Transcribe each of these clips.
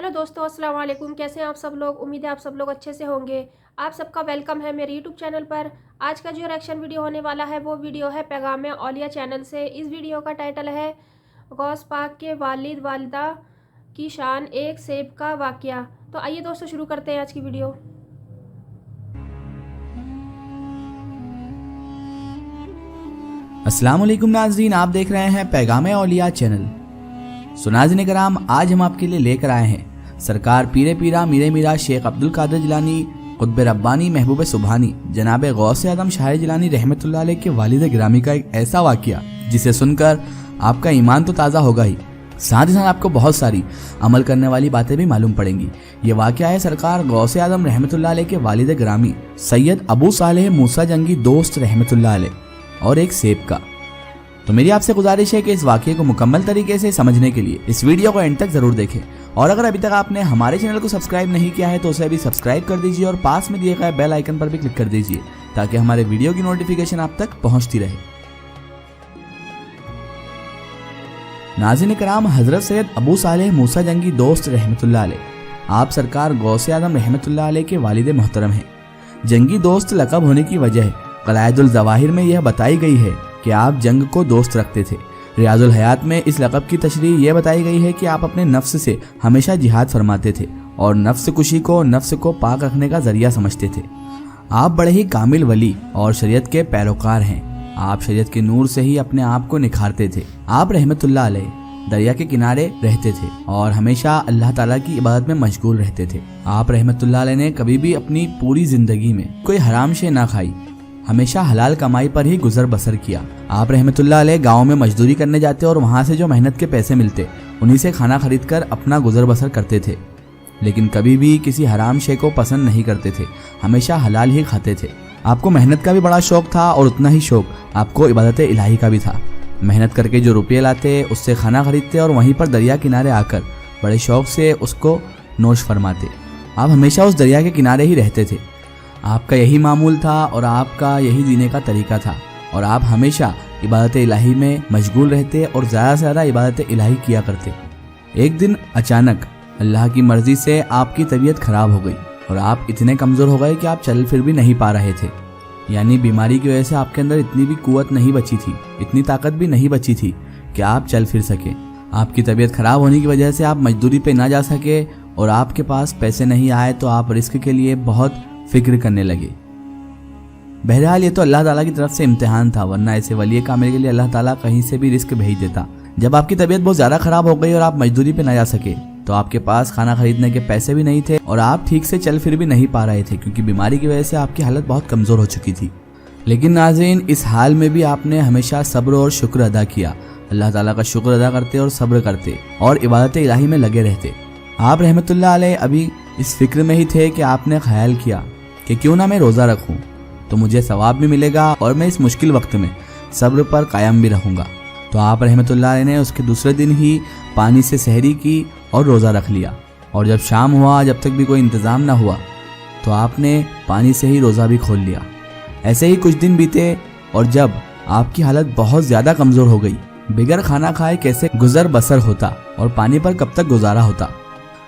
Hello दोस्तों, अस्सलाम वालेकुम। कैसे हैं आप सब लोग? उम्मीद है आप सब लोग अच्छे से होंगे। आप सबका वेलकम है मेरे यूट्यूब चैनल पर। आज का जो रिएक्शन वीडियो होने वाला है वो वीडियो है पैगाम औलिया चैनल से। इस वीडियो का टाइटल है गौस पाक के वालिद वालिदा की शान, एक सेब का वाक़या। तो आइए दोस्तों शुरू करते हैं आज की वीडियो। अस्सलाम वालेकुम नाज़रीन, आप देख रहे हैं पैगाम औलिया चैनल। नाज़रीन कराम, आज हम आपके लिए लेकर आए हैं सरकार पीरे पीरा मीरे मीरा शेख अब्दुल कादिर जिलानी कुतुब रब्बानी महबूब सुबहानी जनाब गौस आदम शाह जिलानी रहमतुल्लाह अलैह के वालिद गिरामी का एक ऐसा वाक़या जिसे सुनकर आपका ईमान तो ताज़ा होगा ही, साथ ही साथ आपको बहुत सारी अमल करने वाली बातें भी मालूम पड़ेंगी। ये वाक़या है सरकार गौस आदम रहमतुल्लाह अलैह के वालिद गिरामी सैयद अबू सालेह मूसा जंगी दोस्त रहमतुल्लाह अलैह और एक सेब का। तो मेरी आपसे गुजारिश है कि इस वाक़ये को मुकम्मल तरीके से समझने के लिए इस वीडियो को एंड तक जरूर देखें, और अगर अभी तक आपने हमारे चैनल को सब्सक्राइब नहीं किया है तो उसे अभी सब्सक्राइब कर दीजिए और पास में दिए गए बेल आइकन पर भी क्लिक कर दीजिए ताकि हमारे वीडियो की नोटिफिकेशन आप तक पहुंचती रहे। नाज़रीन कराम, हजरत सैयद अबू सालेह मूसा जंगी दोस्त रहमतुल्लाह अलैह आप सरकार गौस आदम रहमतुल्लाह अलैह के वालिद मोहतरम हैं। जंगी दोस्त लक़ब होने की वजह क़लायदुल ज़वाहिर में यह बताई गई है कि आप जंग को दोस्त रखते थे। रियाजुल हयात में इस लक़ब की तशरीह यह बताई गई है कि आप अपने नफ्स से हमेशा जिहाद फरमाते थे और नफ्स कुशी को नफ्स को पाक रखने का जरिया समझते थे। आप बड़े ही कामिल वली और शरीयत के पैरोकार हैं। आप शरीयत के नूर से ही अपने आप को निखारते थे। आप रहमतुल्लाह अलैह दरिया के किनारे रहते थे और हमेशा अल्लाह ताला की इबादत में मशगूल रहते थे। आप रहमतुल्लाह अलैह ने कभी भी अपनी पूरी जिंदगी में कोई हराम शे ना खाई, हमेशा हलाल कमाई पर ही गुजर बसर किया। आप रहमतुल्लाह अलैह गाँव में मजदूरी करने जाते और वहाँ से जो मेहनत के पैसे मिलते उन्हीं से खाना खरीद कर अपना गुजर बसर करते थे, लेकिन कभी भी किसी हराम शे को पसंद नहीं करते थे, हमेशा हलाल ही खाते थे। आपको मेहनत का भी बड़ा शौक था और उतना ही शौक आपको इबादत इलाही का भी था। मेहनत करके जो रुपये लाते उससे खाना खरीदते और वहीं पर दरिया किनारे आकर बड़े शौक से उसको नोश फरमाते। आप हमेशा उस दरिया के किनारे ही रहते थे। आपका यही मामूल था और आपका यही जीने का तरीका था और आप हमेशा इबादत इलाही में मशगूल रहते और ज़्यादा से ज़्यादा इबादत इलाही किया करते। एक दिन अचानक अल्लाह की मर्ज़ी से आपकी तबीयत ख़राब हो गई और आप इतने कमज़ोर हो गए कि आप चल फिर भी नहीं पा रहे थे। यानी बीमारी की वजह से आपके अंदर इतनी भी कुव्वत नहीं बची थी, इतनी ताकत भी नहीं बची थी कि आप चल फिर सकें। आपकी तबीयत ख़राब होने की वजह से आप मजदूरी पे ना जा सके और आपके पास पैसे नहीं आए तो आप रिस्क के लिए बहुत फिक्र करने लगे। बहरहाल ये तो अल्लाह ताला की तरफ से इम्तिहान था, वरना ऐसे वली कामिल के लिए अल्लाह ताला कहीं से भी रिस्क भेज देता। जब आपकी तबीयत बहुत ज़्यादा ख़राब हो गई और आप मजदूरी पे ना जा सके तो आपके पास खाना खरीदने के पैसे भी नहीं थे और आप ठीक से चल फिर भी नहीं पा रहे थे क्योंकि बीमारी की वजह से आपकी हालत बहुत कमज़ोर हो चुकी थी। लेकिन नाज़रीन, इस हाल में भी आपने हमेशा सब्र और शुक्र अदा किया। अल्लाह ताला का शुक्र अदा करते और सब्र करते और इबादत इलाही में लगे रहते। आप रहमतुल्लाह अलैह अभी इस फिक्र में ही थे कि आपने ख्याल किया कि क्यों ना मैं रोज़ा रखूं तो मुझे सवाब भी मिलेगा और मैं इस मुश्किल वक्त में सब्र पर कायम भी रहूँगा। तो आप रहमतुल्लाह अलैह ने उसके दूसरे दिन ही पानी से सहरी की और रोज़ा रख लिया, और जब शाम हुआ, जब तक भी कोई इंतज़ाम ना हुआ तो आपने पानी से ही रोज़ा भी खोल लिया। ऐसे ही कुछ दिन बीते और जब आपकी हालत बहुत ज़्यादा कमज़ोर हो गई, बगैर खाना खाए कैसे गुजर बसर होता और पानी पर कब तक गुजारा होता।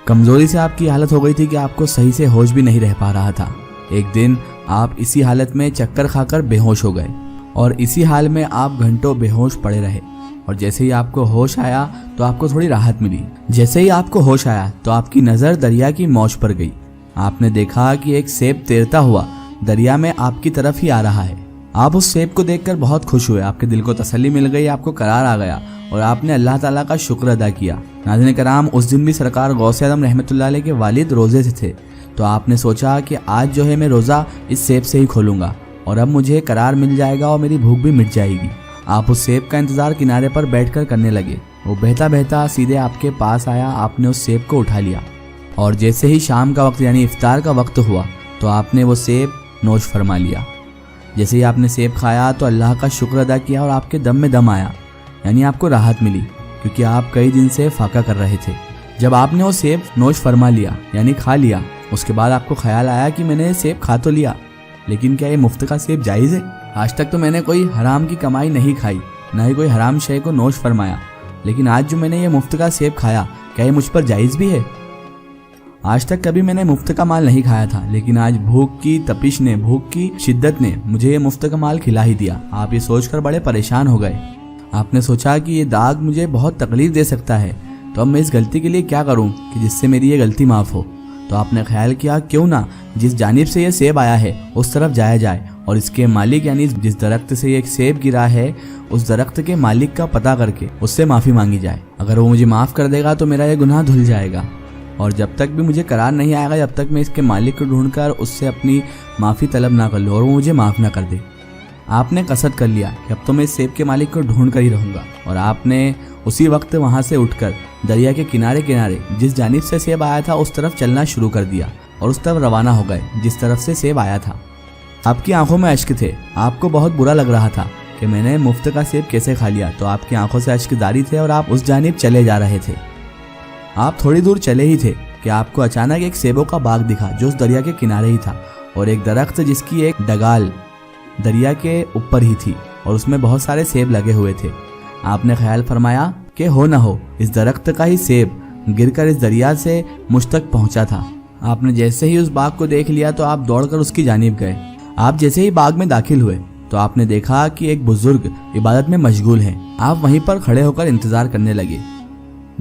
कमज़ोरी से आपकी हालत हो गई थी कि आपको सही से होश भी नहीं रह पा रहा था। एक दिन आप इसी हालत में चक्कर खाकर बेहोश हो गए और इसी हाल में आप घंटों बेहोश पड़े रहे, और जैसे ही आपको होश आया तो आपको थोड़ी राहत मिली। जैसे ही आपको होश आया तो आपकी नज़र दरिया की मौज पर गई। आपने देखा कि एक सेब तैरता हुआ दरिया में आपकी तरफ ही आ रहा है। आप उस सेब को देखकर बहुत खुश हुए, आपके दिल को तसल्ली मिल गई, आपको करार आ गया और आपने अल्लाह ताला का शुक्र अदा किया। नाज़रीन कराम, उस दिन भी सरकार गौस आदम रहमतुल्लाह अलैह के वालिद रोज़े से थे, तो आपने सोचा कि आज जो है मैं रोज़ा इस सेब से ही खोलूँगा और अब मुझे करार मिल जाएगा और मेरी भूख भी मिट जाएगी। आप उस सेब का इंतज़ार किनारे पर बैठकर करने लगे। वो बहता बहता सीधे आपके पास आया। आपने उस सेब को उठा लिया और जैसे ही शाम का वक्त यानी इफ्तार का वक्त हुआ तो आपने वो सेब नोश फरमा लिया। जैसे ही आपने सेब खाया तो अल्लाह का शुक्र अदा किया और आपके दम में दम आया, यानी आपको राहत मिली क्योंकि आप कई दिन से फाका कर रहे थे। जब आपने वो सेब नोश फरमा लिया यानी खा लिया, उसके बाद आपको ख्याल आया कि मैंने सेब खा तो लिया, लेकिन क्या ये मुफ्त का सेब जायज़ है? आज तक तो मैंने कोई हराम की कमाई नहीं खाई, ना ही कोई हराम शय को नोश फरमाया, लेकिन आज जो मैंने ये मुफ्त का सेब खाया, क्या ये मुझ पर जायज़ भी है? आज तक कभी मैंने मुफ्त का माल नहीं खाया था, लेकिन आज भूख की तपिश ने, भूख की शिद्दत ने मुझे ये मुफ्त का माल खिला ही दिया। आप ये सोचकर बड़े परेशान हो गए। आपने सोचा कि ये दाग मुझे बहुत तकलीफ दे सकता है, तो अब मैं इस गलती के लिए क्या करूं कि जिससे मेरी ये गलती माफ हो। तो आपने ख्याल किया क्यों ना जिस जानिब से ये सेब आया है उस तरफ जाया जाए और इसके मालिक यानी जिस दरख्त से ये सेब गिरा है उस दरख्त के मालिक का पता करके उससे माफ़ी मांगी जाए। अगर वो मुझे माफ़ कर देगा तो मेरा ये गुनाह धुल जाएगा, और जब तक भी मुझे करार नहीं आएगा जब तक मैं इसके मालिक को ढूंढकर उससे अपनी माफ़ी तलब ना कर लूँ और वो मुझे माफ़ ना कर दे। आपने कसद कर लिया कि अब तो मैं इस सेब के मालिक को ढूंढ कर ही रहूँगा, और आपने उसी वक्त वहाँ से उठकर दरिया के किनारे किनारे जिस जानिब से सेब आया था उस तरफ चलना शुरू कर दिया और उस तरफ रवाना हो गए जिस तरफ से सेब आया था। आपकी आंखों में अश्क थे। आपको बहुत बुरा लग रहा था कि मैंने मुफ्त का सेब कैसे खा लिया, तो आपकी आंखों से अश्क जारी थे और आप उस जानिब चले जा रहे थे। आप थोड़ी दूर चले ही थे कि आपको अचानक एक सेबों का बाग दिखा जो उस दरिया के किनारे ही था, और एक दरख्त जिसकी एक डगाल दरिया के ऊपर ही थी और उसमें बहुत सारे सेब लगे हुए थे। आपने ख्याल फरमाया कि हो न हो इस दरख्त का ही सेब गिरकर इस दरिया से मुझ तक पहुंचा था। आपने जैसे ही उस बाग को देख लिया तो आप दौड़कर उसकी जानिब गए। आप जैसे ही बाग में दाखिल हुए तो आपने देखा कि एक बुजुर्ग इबादत में मशगूल हैं। आप वहीं पर खड़े होकर इंतजार करने लगे।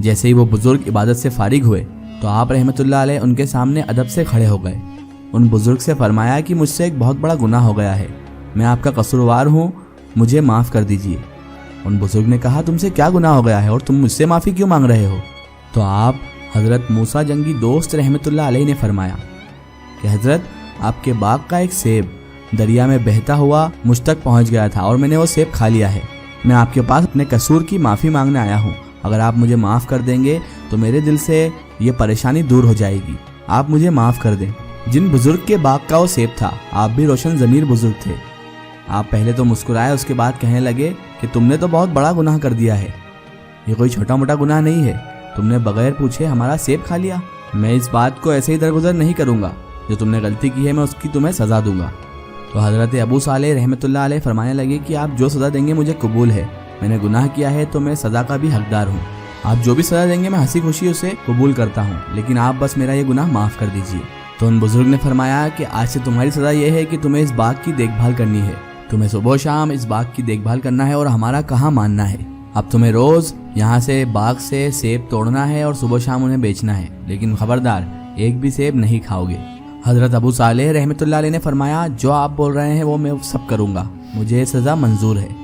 जैसे ही वो बुजुर्ग इबादत से फारिग हुए तो आप रहमतुल्लाह अलैह उनके सामने अदब से खड़े हो गए। उन बुजुर्ग से फरमाया कि मुझसे एक बहुत बड़ा गुनाह हो गया है, मैं आपका कसूरवार हूँ, मुझे माफ़ कर दीजिए। उन बुजुर्ग ने कहा तुमसे क्या गुनाह हो गया है और तुम मुझसे माफ़ी क्यों मांग रहे हो? तो आप हज़रत मूसा जंगी दोस्त रहमतुल्लाह अलैह ने फरमाया कि हज़रत आपके बाग का एक सेब दरिया में बहता हुआ मुझ तक पहुंच गया था और मैंने वो सेब खा लिया है। मैं आपके पास अपने कसूर की माफ़ी मांगने आया हूँ। अगर आप मुझे माफ़ कर देंगे तो मेरे दिल से ये परेशानी दूर हो जाएगी। आप मुझे माफ़ कर दें। जिन बुजुर्ग के बाग का वो सेब था आप भी रोशन ज़मीर बुजुर्ग थे। आप पहले तो मुस्कुराए, उसके बाद कहने लगे कि तुमने तो बहुत बड़ा गुनाह कर दिया है, ये कोई छोटा मोटा गुनाह नहीं है, तुमने बगैर पूछे हमारा सेब खा लिया। मैं इस बात को ऐसे ही दरगुजर नहीं करूँगा, जो तुमने गलती की है मैं उसकी तुम्हें सज़ा दूंगा। तो हज़रत अबू सालेह रहमतुल्लाह अलैह फरमाने लगे कि आप जो सज़ा देंगे मुझे कबूल है, मैंने गुनाह किया है तो मैं सज़ा का भी हकदार हूँ। आप जो भी सज़ा देंगे मैं हंसी खुशी उसे कबूल करता हूँ, लेकिन आप बस मेरा ये गुनाह माफ़ कर दीजिए। तो उन बुजुर्ग ने फरमाया कि आज से तुम्हारी सज़ा यह है कि तुम्हें इस बाग की देखभाल करनी है, तुम्हें सुबह शाम इस बाग की देखभाल करना है और हमारा कहाँ मानना है। अब तुम्हें रोज़ यहाँ से बाग से सेब तोड़ना है और सुबह शाम उन्हें बेचना है, लेकिन खबरदार एक भी सेब नहीं खाओगे। हज़रत अबू सालेह रहमतुल्लाह अलैह ने फरमाया जो आप बोल रहे हैं वो मैं सब करूँगा, मुझे सज़ा मंजूर है।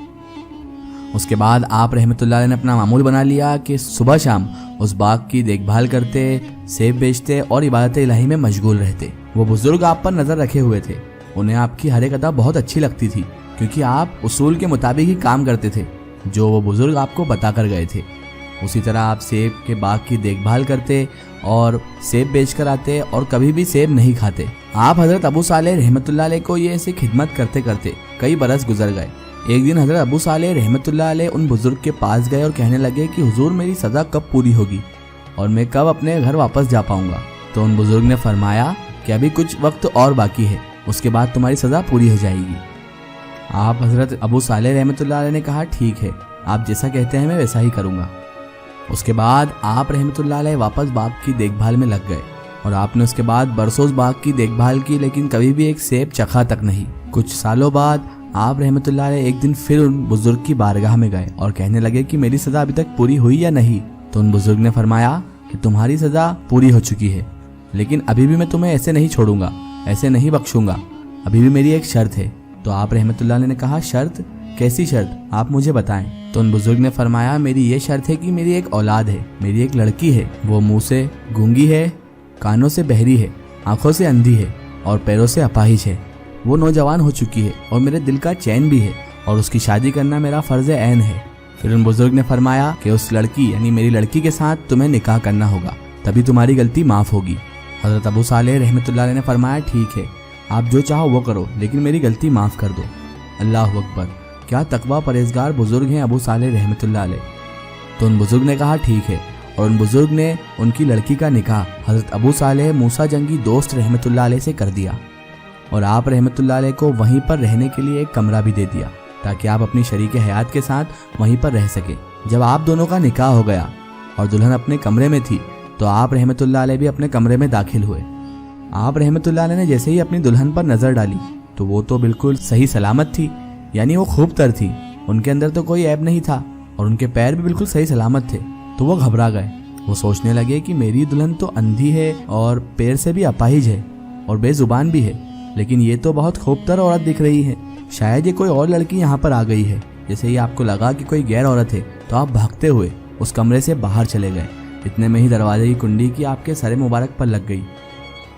उसके बाद आप रहमतुल्लाह अलैह ने अपना मामूल बना लिया कि सुबह शाम उस बाग की देखभाल करते, सेब बेचते और इबादत इलाही में मशगूल रहते। वो बुजुर्ग आप पर नज़र रखे हुए थे, उन्हें आपकी हर एक अदा बहुत अच्छी लगती थी क्योंकि आप उसूल के मुताबिक ही काम करते थे जो वो बुजुर्ग आपको बता कर गए थे। उसी तरह आप सेब के बाग की देखभाल करते और सेब बेच कर आते और कभी भी सेब नहीं खाते। आप हज़रत अबू सालेह रहमतुल्लाह अलैह को ये ऐसी खिदमत करते करते कई बरस गुजर गए। एक दिन हज़रत अबू सालेह रहमतुल्लाह अलैह उन बुजुर्ग के पास गए और कहने लगे कि हुजूर मेरी सज़ा कब पूरी होगी और मैं कब अपने घर वापस जा पाऊंगा। तो उन बुजुर्ग ने फरमाया कि अभी कुछ वक्त और बाकी है, उसके बाद तुम्हारी सज़ा पूरी हो जाएगी। आप हज़रत अबू सालेह रहमतुल्लाह अलैह ने कहा ठीक है, आप जैसा कहते हैं मैं वैसा ही करूँगा। उसके बाद आप रहमतुल्लाह अलैह वापस बाग की देखभाल में लग गए और आपने उसके बाद बरसों उस बाग की देखभाल की, लेकिन कभी भी एक सेब चखा तक नहीं। कुछ सालों बाद आप रहमतुल्लाह अलैह एक दिन फिर उन बुजुर्ग की बारगाह में गए और कहने लगे कि मेरी सज़ा अभी तक पूरी हुई या नहीं। तो उन बुजुर्ग ने फरमाया कि तुम्हारी सज़ा पूरी हो चुकी है, लेकिन अभी भी मैं तुम्हें ऐसे नहीं छोड़ूंगा, ऐसे नहीं बख्शूंगा, अभी भी मेरी एक शर्त है। तो आप रहमतुल्लाह अलैह ने कहा शर्त? कैसी शर्त, आप मुझे बताएं। तो उन बुजुर्ग ने फरमाया मेरी ये शर्त है कि मेरी एक औलाद है, मेरी एक लड़की है, वो मुंह से गूंगी है, कानों से बहरी है, आंखों से अंधी है और पैरों से अपाहिज है। वो नौजवान हो चुकी है और मेरे दिल का चैन भी है और उसकी शादी करना मेरा फर्ज ऐन है। फिर उन बुजुर्ग ने फरमाया कि उस लड़की यानी मेरी लड़की के साथ तुम्हें निकाह करना होगा, तभी तुम्हारी गलती माफ़ होगी। हज़रत अबू सालेह रहमतुल्लाह अलैह ने फरमाया ठीक है, आप जो चाहो वो करो, लेकिन मेरी गलती माफ़ कर दो। अल्लाह अकबर, क्या तकवा परहेजगार बुजुर्ग हैं अबू सालेह रहमतुल्लाह अलैह। तो उन बुजुर्ग ने कहा ठीक है, और उन बुजुर्ग ने उनकी लड़की का निकाह हज़रत अबू सालेह मूसा जंगी दोस्त रहमतुल्लाह अलैह से कर दिया और आप रहमतुल्लाह अलैह को वहीं पर रहने के लिए एक कमरा भी दे दिया ताकि आप अपनी शरीक हयात के साथ वहीं पर रह सके। जब आप दोनों का निकाह हो गया और दुल्हन अपने कमरे में थी तो आप रहमतुल्लाह अलैह भी अपने कमरे में दाखिल हुए। आप रहमतुल्लाह अलैह ने जैसे ही अपनी दुल्हन पर नज़र डाली तो वो तो बिल्कुल सही सलामत थी, यानी वो खूब तर थी, उनके अंदर तो कोई ऐब नहीं था और उनके पैर भी बिल्कुल सही सलामत थे। तो वो घबरा गए। वो सोचने लगे कि मेरी दुल्हन तो अंधी है और पैर से भी अपाहिज है और बेजुबान भी है, लेकिन ये तो बहुत खूबतर औरत दिख रही है, शायद ये कोई और लड़की यहाँ पर आ गई है। जैसे ही आपको लगा कि कोई गैर औरत है तो आप भागते हुए उस कमरे से बाहर चले गए। इतने में ही दरवाजे की कुंडी की आपके सर मुबारक पर लग गई।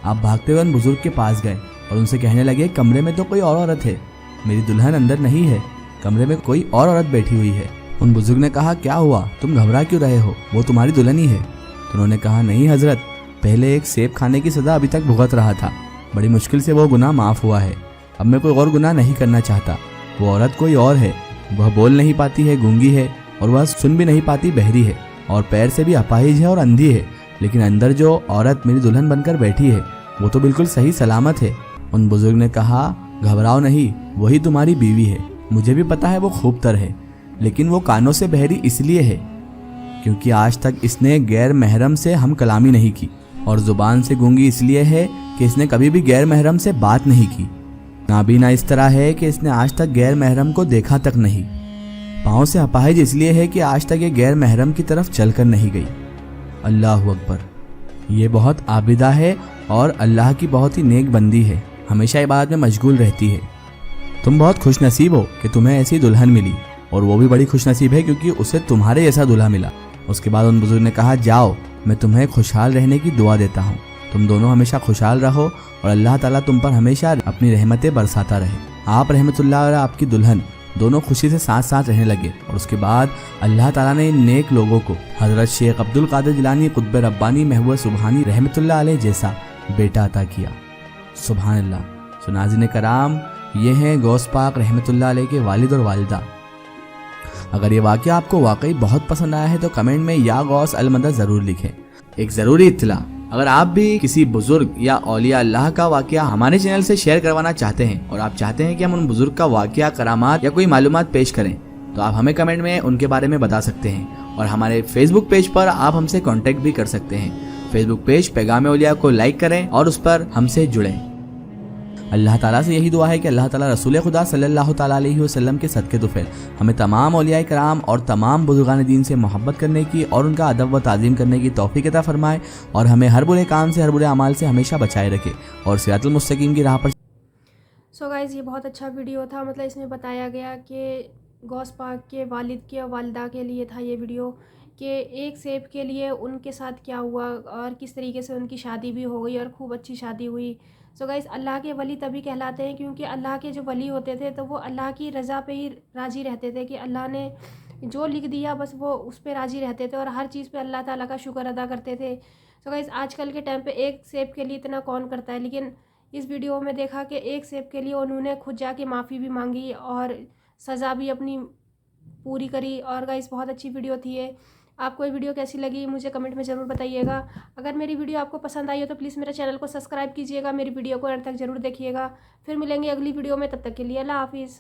आप भागते हुए उन बुजुर्ग के पास गए और उनसे कहने लगे, कमरे में तो कोई और औरत है, मेरी दुल्हन अंदर नहीं है, कमरे में कोई और औरत बैठी हुई है। उन बुजुर्ग ने कहा, क्या हुआ, तुम घबरा क्यों रहे हो, वो तुम्हारी दुल्हन ही है। तो उन्होंने कहा, नहीं हजरत, पहले एक सेब खाने की सज़ा अभी तक भुगत रहा था, बड़ी मुश्किल से वो गुनाह माफ़ हुआ है, अब मैं कोई और गुनाह नहीं करना चाहता। वो औरत कोई और है, वह बोल नहीं पाती है, गूंगी है, और वह सुन भी नहीं पाती, बहरी है, और पैर से भी अपाहिज है और अंधी है, लेकिन अंदर जो औरत मेरी दुल्हन बनकर बैठी है वो तो बिल्कुल सही सलामत है। उन बुजुर्ग ने कहा, घबराओ नहीं, वही तुम्हारी बीवी है, मुझे भी पता है वो खूबतर है, लेकिन वो कानों से बहरी इसलिए है क्योंकि आज तक इसने गैर महरम से हम कलामी नहीं की, और ज़ुबान से गूंगी इसलिए है कि इसने कभी भी गैर महरम से बात नहीं की, नाबीना इस तरह है कि इसने आज तक गैर महरम को देखा तक नहीं, पाँव से अपाहिज इसलिए है कि आज तक ये गैर महरम की तरफ चलकर नहीं गई। अल्लाह अकबर, ये बहुत आबिदा है और अल्लाह की बहुत ही नेक बंदी है, हमेशा इबादत में मशगूल रहती है। तुम बहुत खुश नसीब हो कि तुम्हें ऐसी दुल्हन मिली, और वो भी बड़ी खुश नसीब है क्योंकि उसे तुम्हारे जैसा दूल्हा मिला। उसके बाद उन बुजुर्ग ने कहा, जाओ, मैं तुम्हें खुशहाल रहने की दुआ देता हूँ, तुम दोनों हमेशा खुशहाल रहो और अल्लाह ताला तुम पर हमेशा अपनी रहमतें बरसाता रहे। आप रहमतुल्लाह और आपकी दुल्हन दोनों खुशी से साथ साथ रहने लगे, और उसके बाद अल्लाह ताला ने इन नेक लोगों को हज़रत शेख अब्दुल कादिर जिलानी कुतुब रब्बानी महबूब सुबहानी रहमतुल्लाह अलैह जैसा बेटा अता किया। सुभान अल्लाह। सो नाज़रीन कराम, ये हैं गौस पाक रहमतुल्लाह अलैह के वालिद और वालिदा। अगर ये वाक़या आपको वाकई बहुत पसंद आया है तो कमेंट में या गौस अल मदद ज़रूर लिखें। एक ज़रूरी इत्तला, अगर आप भी किसी बुजुर्ग या औलिया अल्लाह का वाक़या हमारे चैनल से शेयर करवाना चाहते हैं और आप चाहते हैं कि हम उन बुजुर्ग का वाक़या, करामात या कोई मालूमात पेश करें, तो आप हमें कमेंट में उनके बारे में बता सकते हैं, और हमारे फेसबुक पेज पर आप हमसे कांटेक्ट भी कर सकते हैं। फेसबुक पेज पैगाम औलिया को लाइक करें और उस पर हमसे जुड़ें। अल्लाह ताला से यही दुआ है कि अल्लाह ताला रसूल खुदा सल्लल्लाहु ताला अलैहि वसल्लम के सदक़े तुफ़ैल हमें तमाम औलिया कराम और तमाम बुजुर्गान दीन से मोहब्बत करने की और उनका अदब व ताज़ीम करने की तौफ़ीक़ अता फ़रमाए, और हमें हर बुरे काम से, हर बुरे अमाल से हमेशा बचाए रखे और सिरातुल मुस्तकीम की राह पर। सो गाइज़, ये बहुत अच्छा वीडियो था, मतलब इसमें बताया गया कि गौस पाक के वालिद के और वालिदा के लिए था ये वीडियो, कि एक सेब के लिए उनके साथ क्या हुआ और किस तरीके से उनकी शादी भी हो गई और खूब अच्छी शादी हुई। सो गाइस, अल्लाह के वली तभी कहलाते हैं क्योंकि अल्लाह के जो वली होते थे तो वो अल्लाह की रज़ा पे ही राज़ी रहते थे, कि अल्लाह ने जो लिख दिया बस वो उस पर राज़ी रहते थे और हर चीज़ पे अल्लाह ताला का शुक्र अदा करते थे। सो गाइस, आजकल के टाइम पे एक सेब के लिए इतना कौन करता है, लेकिन इस वीडियो में देखा कि एक सेब के लिए उन्होंने खुद जाके माफ़ी भी मांगी और सज़ा भी अपनी पूरी करी। और गाइस, बहुत अच्छी वीडियो थी ये। आपको ये वीडियो कैसी लगी मुझे कमेंट में ज़रूर बताइएगा। अगर मेरी वीडियो आपको पसंद आई हो तो प्लीज़ मेरे चैनल को सब्सक्राइब कीजिएगा, मेरी वीडियो को अंत तक ज़रूर देखिएगा। फिर मिलेंगे अगली वीडियो में, तब तक के लिए अल्लाह हाफिज़।